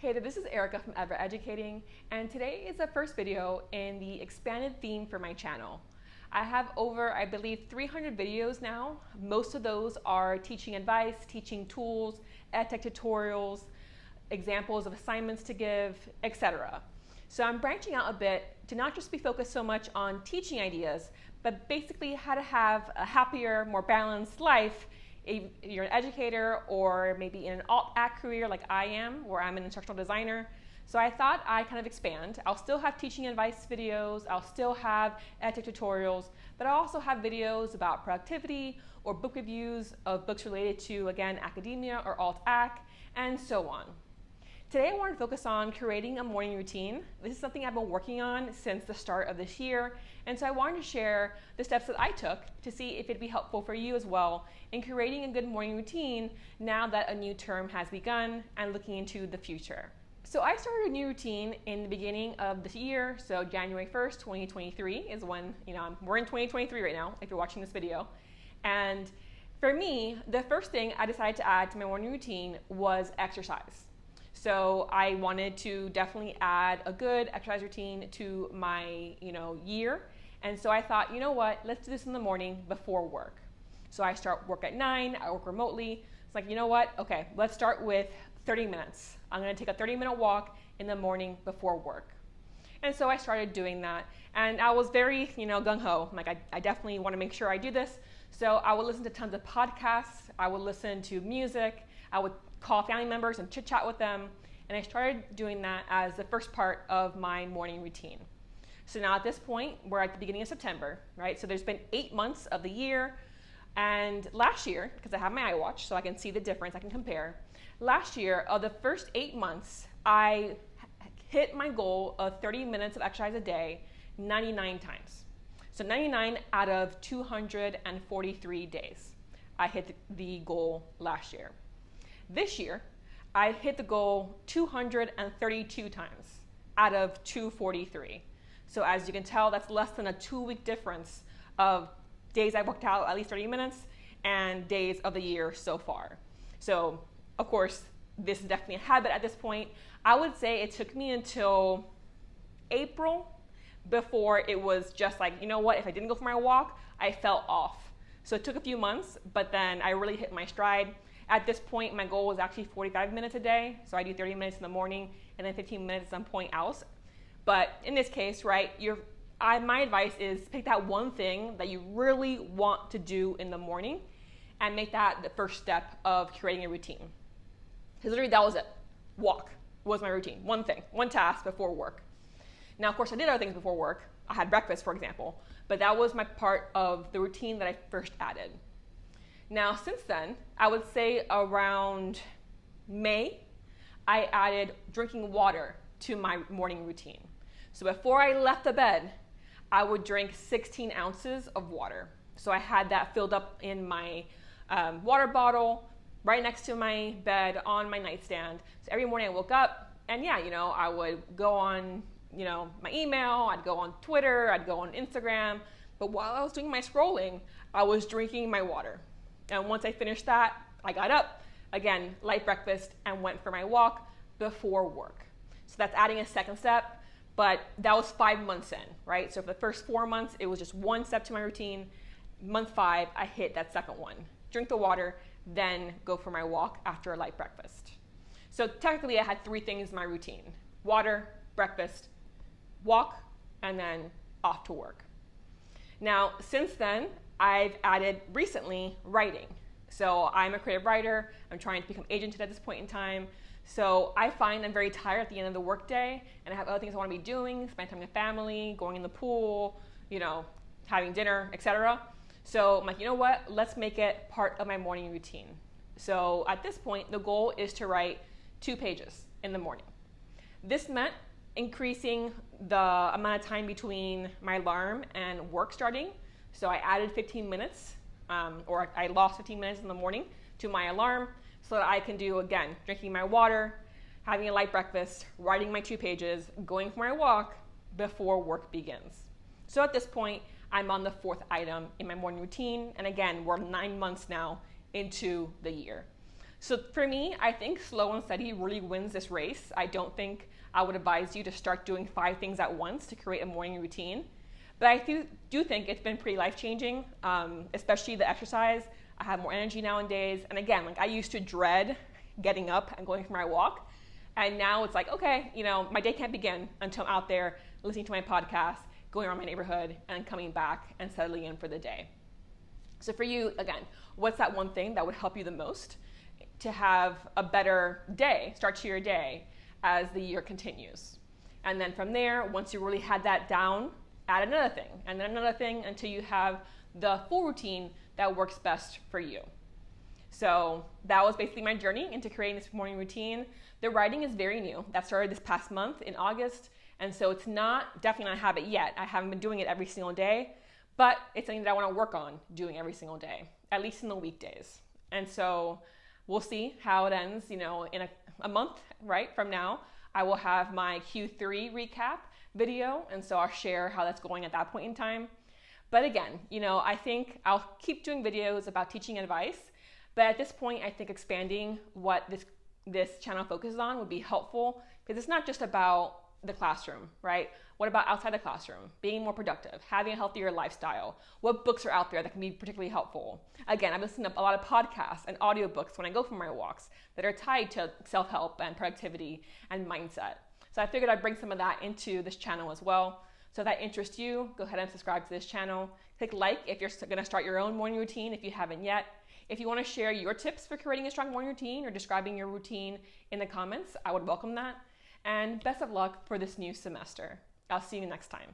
Hey there, this is Erica from Ever Educating, and today is the first video in the expanded theme for my channel. I have over, I believe, 300 videos now. Most of those are teaching advice, teaching tools, edtech tutorials, examples of assignments to give, etc. So I'm branching out a bit to not just be focused so much on teaching ideas, but basically how to have a happier, more balanced life if you're an educator or maybe in an alt-act career like I am, where I'm an instructional designer. So I thought I'd kind of expand. I'll still have teaching advice videos, I'll still have edtech tutorials, but I also have videos about productivity or book reviews of books related to, again, academia or alt-act, and so on. Today I want to focus on creating a morning routine. This is something I've been working on since the start of this year, and so I wanted to share the steps that I took to see if it'd be helpful for you as well in creating a good morning routine now that a new term has begun and looking into the future. So I started a new routine in the beginning of this year, so January 1st, 2023 is when, we're in 2023 right now if you're watching this video. And for me, the first thing I decided to add to my morning routine was exercise. So I wanted to definitely add a good exercise routine to my, year. And so I thought, you know what, let's do this in the morning before work. So I start work at 9, I work remotely. It's like, you know what, okay, let's start with 30 minutes. I'm gonna take a 30-minute walk in the morning before work. And so I started doing that. And I was very, gung-ho. I'm like, I definitely wanna make sure I do this. So I would listen to tons of podcasts. I would listen to music. I would call family members and chit chat with them. And I started doing that as the first part of my morning routine. So now at this point, we're at the beginning of September, right? So there's been 8 months of the year. And last year, because I have my iWatch so I can see the difference, I can compare. Last year, of the first 8 months, I hit my goal of 30 minutes of exercise a day 99 times. So 99 out of 243 days, I hit the goal last year. This year, I hit the goal 232 times out of 243. So as you can tell, that's less than a 2-week difference of days I worked out at least 30 minutes and days of the year so far. So of course, this is definitely a habit at this point. I would say it took me until April before it was just like, you know what, if I didn't go for my walk, I fell off. So it took a few months, but then I really hit my stride. At this point, my goal was actually 45 minutes a day. So I do 30 minutes in the morning and then 15 minutes at some point else. But in this case, right, my advice is pick that one thing that you really want to do in the morning and make that the first step of creating a routine. Because literally that was it. Walk was my routine. One thing, one task before work. Now, of course, I did other things before work. I had breakfast, for example, but that was my part of the routine that I first added. Now, since then, I would say around May, I added drinking water to my morning routine. So before I left the bed, I would drink 16 ounces of water. So I had that filled up in my water bottle right next to my bed on my nightstand. So every morning I woke up and I would go on, my email, I'd go on Twitter, I'd go on Instagram. But while I was doing my scrolling, I was drinking my water. And once I finished that, I got up, again, light breakfast, and went for my walk before work. So that's adding a second step, but that was 5 months in, right? So for the first 4 months, it was just one step to my routine. Month 5, I hit that second one. Drink the water, then go for my walk after a light breakfast. So technically, I had 3 things in my routine: water, breakfast, walk, and then off to work. Now, since then, I've added recently writing. So I'm a creative writer. I'm trying to become agented at this point in time. So I find I'm very tired at the end of the workday, and I have other things I want to be doing, spend time with family, going in the pool, having dinner, etc. So I'm like, you know what? Let's make it part of my morning routine. So at this point, the goal is to write 2 pages in the morning. This meant increasing the amount of time between my alarm and work starting. So I added 15 minutes, or I lost 15 minutes in the morning to my alarm so that I can do, again, drinking my water, having a light breakfast, writing my 2 pages, going for my walk before work begins. So at this point, I'm on the 4th item in my morning routine. And again, we're 9 months now into the year. So for me, I think slow and steady really wins this race. I don't think I would advise you to start doing 5 things at once to create a morning routine. But I do think it's been pretty life-changing, especially the exercise. I have more energy nowadays. And again, like I used to dread getting up and going for my walk. And now it's like, okay, my day can't begin until I'm out there listening to my podcast, going around my neighborhood, and coming back and settling in for the day. So for you, again, what's that one thing that would help you the most to have a better day, start to your day as the year continues? And then from there, once you really had that down, add another thing, and then another thing until you have the full routine that works best for you. So that was basically my journey into creating this morning routine. The writing is very new. That started this past month in August, and so it's definitely not a habit yet. I haven't been doing it every single day, but it's something that I want to work on doing every single day, at least in the weekdays. And so we'll see how it ends. In a month, right, from now, I will have my Q3 recap video, and so I'll share how that's going at that point in time. But again, I think I'll keep doing videos about teaching advice, but at this point, I think expanding what this channel focuses on would be helpful, because it's not just about the classroom, right? What about outside the classroom? Being more productive, having a healthier lifestyle. What books are out there that can be particularly helpful? Again, I've listened to a lot of podcasts and audiobooks when I go for my walks that are tied to self-help and productivity and mindset. So I figured I'd bring some of that into this channel as well. So if that interests you, go ahead and subscribe to this channel. Click like if you're going to start your own morning routine if you haven't yet. If you want to share your tips for creating a strong morning routine or describing your routine in the comments, I would welcome that. And best of luck for this new semester. I'll see you next time.